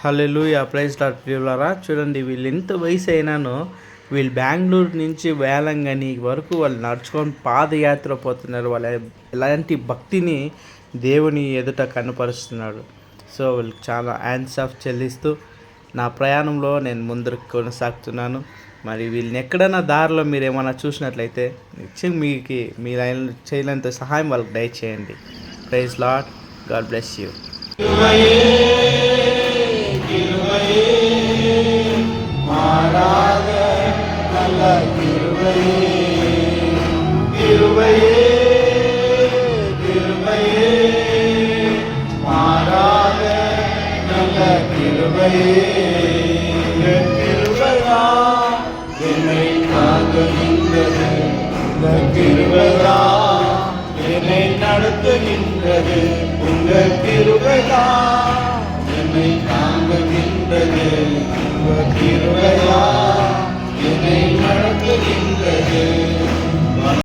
హల్లెలూయా praise lord ప్రియులారా. చూడండి, వీళ్ళు ఎంత వయసు అయినానో వీళ్ళు బెంగళూరు నుంచి వేలంగని వరకు వాళ్ళు నడుచుకొని పాదయాత్ర పోతున్నారు. వాళ్ళ ఎలాంటి భక్తిని దేవుని ఎదుట కనపరుస్తున్నాడు. సో వీళ్ళకి చాలా హ్యాండ్స్ ఆఫ్ చెల్లిస్తూ నా ప్రయాణంలో నేను ముందరకు కొనసాగుతున్నాను. మరి వీళ్ళని ఎక్కడైనా దారిలో మీరు ఏమైనా చూసినట్లయితే నిత్యం మీకు మీ చేయలేంత సహాయం వాళ్ళకి దయచేయండి. Praise Lord, God bless you. என்னை நடத்துகின்றது உங்கள் கிருபையா, என்னை தாங்குகின்றது உங்கள் கிருபையா.